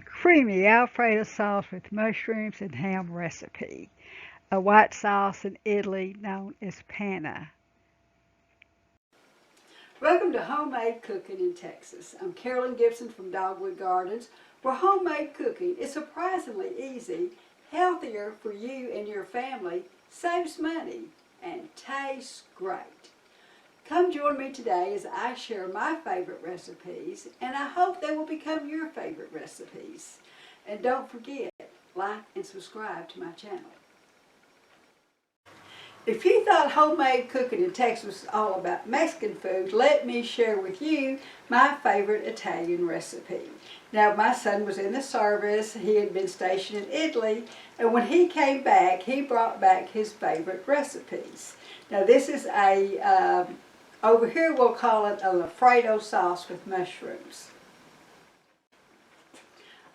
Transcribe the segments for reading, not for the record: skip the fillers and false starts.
Creamy Alfredo sauce with mushrooms and ham recipe. A white sauce in Italy known as Pana. Welcome to Homemade Cooking in Texas. I'm Carolyn Gibson from Dogwood Gardens, where homemade cooking is surprisingly easy, healthier for you and your family, saves money, and tastes great. Come join me today as I share my favorite recipes, and I hope they will become your favorite recipes. And don't forget, like and subscribe to my channel. If you thought homemade cooking in Texas was all about Mexican food, let me share with you my favorite Italian recipe. Now, my son was in the service. He had been stationed in Italy, and when he came back, he brought back his favorite recipes. Now, this is over here we'll call it an Alfredo sauce with mushrooms.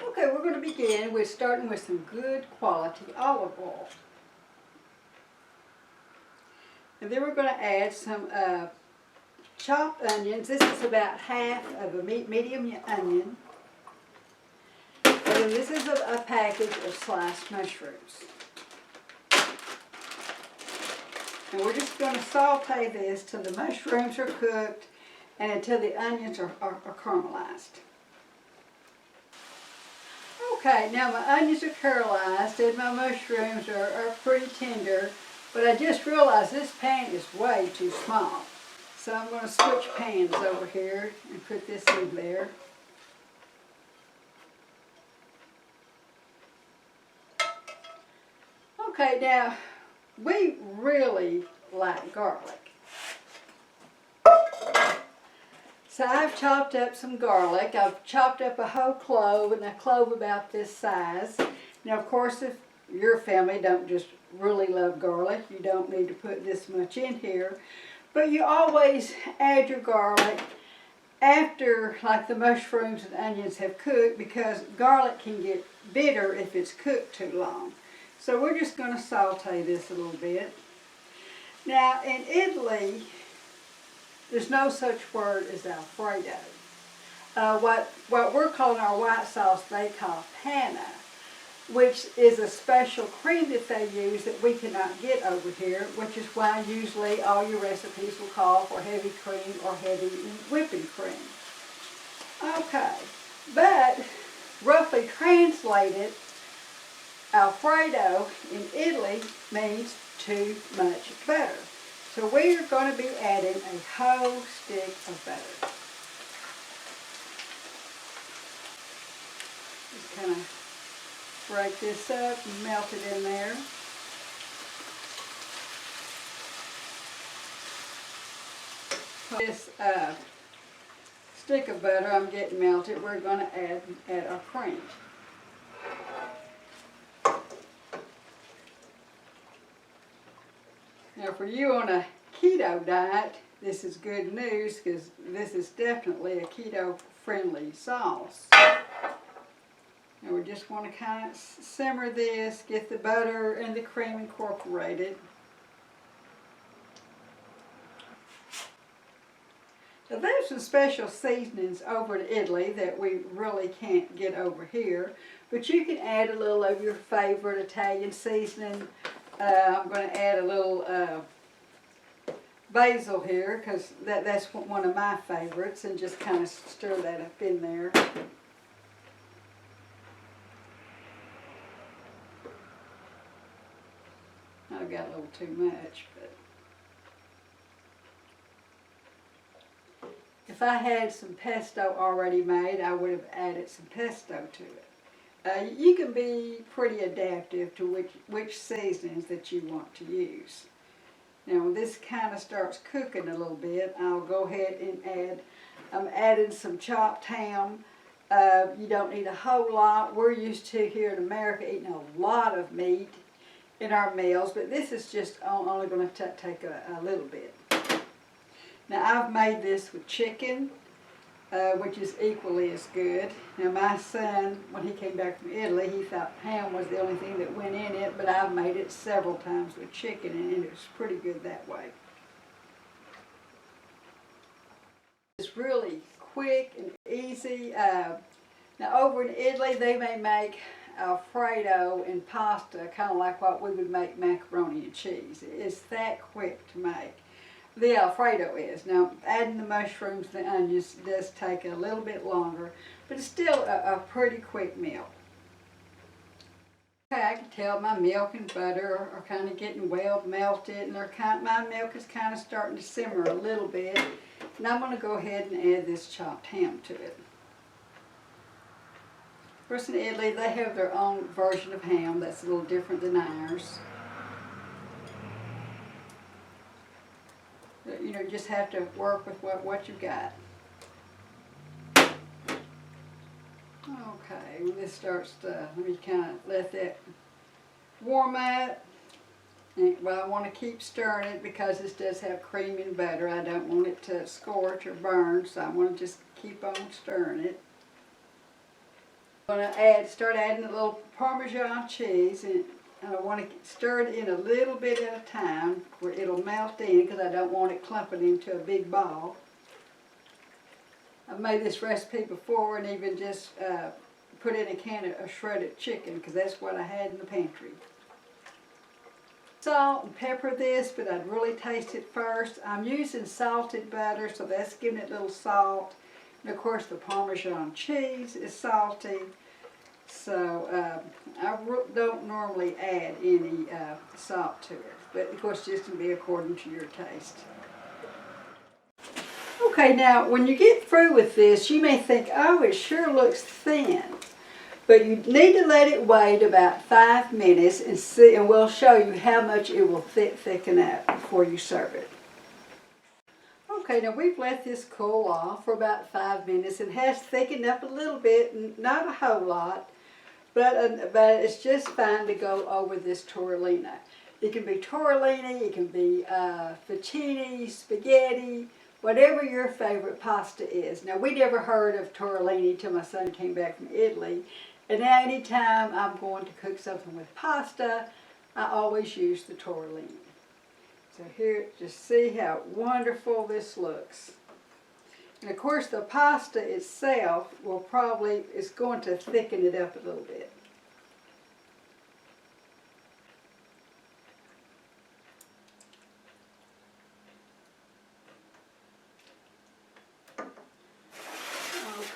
Okay, we're going to begin with starting with some good quality olive oil. And then we're going to add some chopped onions. This is about half of a medium onion. And then this is a package of sliced mushrooms. And we're just going to saute this till the mushrooms are cooked and until the onions are caramelized. Okay, now my onions are caramelized and my mushrooms are pretty tender, but I just realized this pan is way too small. So I'm going to switch pans over here and put this in there. Okay, now we really like garlic. So I've chopped up some garlic. I've chopped up a whole clove, and a clove about this size. Now, of course, if your family don't just really love garlic, you don't need to put this much in here. But you always add your garlic after, like, the mushrooms and onions have cooked, because garlic can get bitter if it's cooked too long. So we're just going to saute this a little bit. Now, in Italy, there's no such word as Alfredo. What we're calling our white sauce, they call Pana, which is a special cream that they use that we cannot get over here, which is why usually all your recipes will call for heavy cream or heavy whipping cream. Okay, but roughly translated, Alfredo in Italy means too much butter. So we are going to be adding a whole stick of butter. Just kind of break this up and melt it in there. This stick of butter I'm getting melted, we're going to add our cream. Now, for you on a keto diet, this is good news, because this is definitely a keto-friendly sauce. Now, we just want to kind of simmer this, get the butter and the cream incorporated. Now, there's some special seasonings over in Italy that we really can't get over here, but you can add a little of your favorite Italian seasoning. I'm going to add a little basil here, because that's one of my favorites, and just kind of stir that up in there. I've got a little too much, but if I had some pesto already made, I would have added some pesto to it. You can be pretty adaptive to which seasonings that you want to use. Now, when this kind of starts cooking a little bit, I'll go ahead and I'm adding some chopped ham. You don't need a whole lot. We're used to, here in America, eating a lot of meat in our meals, but this is just only going to take a little bit. Now, I've made this with chicken, which is equally as good. Now, my son, when he came back from Italy, he thought ham was the only thing that went in it, but I've made it several times with chicken, and it was pretty good that way. It's really quick and easy. Now over in Italy, they may make Alfredo and pasta, kind of like what we would make macaroni and cheese. It's that quick to make. The Alfredo is. Now, adding the mushrooms and the onions does take a little bit longer, but it's still a pretty quick meal. Okay, I can tell my milk and butter are kind of getting well melted, and my milk is kind of starting to simmer a little bit. And I'm going to go ahead and add this chopped ham to it. Of course, in Italy, they have their own version of ham that's a little different than ours. You know, you just have to work with what you got. Okay, when this starts to, let me kind of let that warm up. Well, I want to keep stirring it because this does have cream and butter. I don't want it to scorch or burn, so I want to just keep on stirring it. I'm going to start adding a little Parmesan cheese, and I want to stir it in a little bit at a time where it'll melt in because I don't want it clumping into a big ball. I've made this recipe before and even just put in a can of shredded chicken because that's what I had in the pantry. Salt and pepper this, but I'd really taste it first. I'm using salted butter, so that's giving it a little salt. And of course the Parmesan cheese is salty. So I don't normally add any salt to it, but of course just to be according to your taste. Okay, now when you get through with this, you may think, oh, it sure looks thin. But you need to let it wait about 5 minutes and see, and we'll show you how much it will thicken up before you serve it. Okay, now we've let this cool off for about 5 minutes. It has thickened up a little bit, not a whole lot, but it's just fine to go over this tortellini. It can be tortellini, it can be fettuccine, spaghetti, whatever your favorite pasta is. Now, we never heard of tortellini till my son came back from Italy. And now anytime I'm going to cook something with pasta, I always use the tortellini. So here, just see how wonderful this looks. And of course the pasta itself is going to thicken it up a little bit.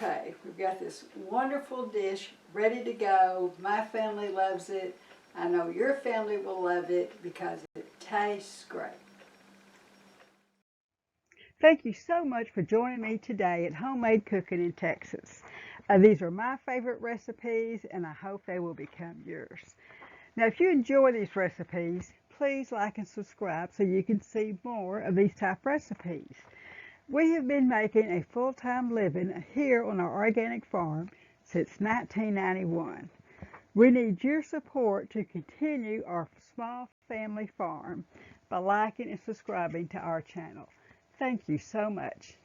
Okay, we've got this wonderful dish ready to go. My family loves it. I know your family will love it because it tastes great. Thank you so much for joining me today at Homemade Cooking in Texas. These are my favorite recipes, and I hope they will become yours. Now, if you enjoy these recipes, please like and subscribe so you can see more of these type recipes. We have been making a full-time living here on our organic farm since 1991. We need your support to continue our small family farm by liking and subscribing to our channel. Thank you so much.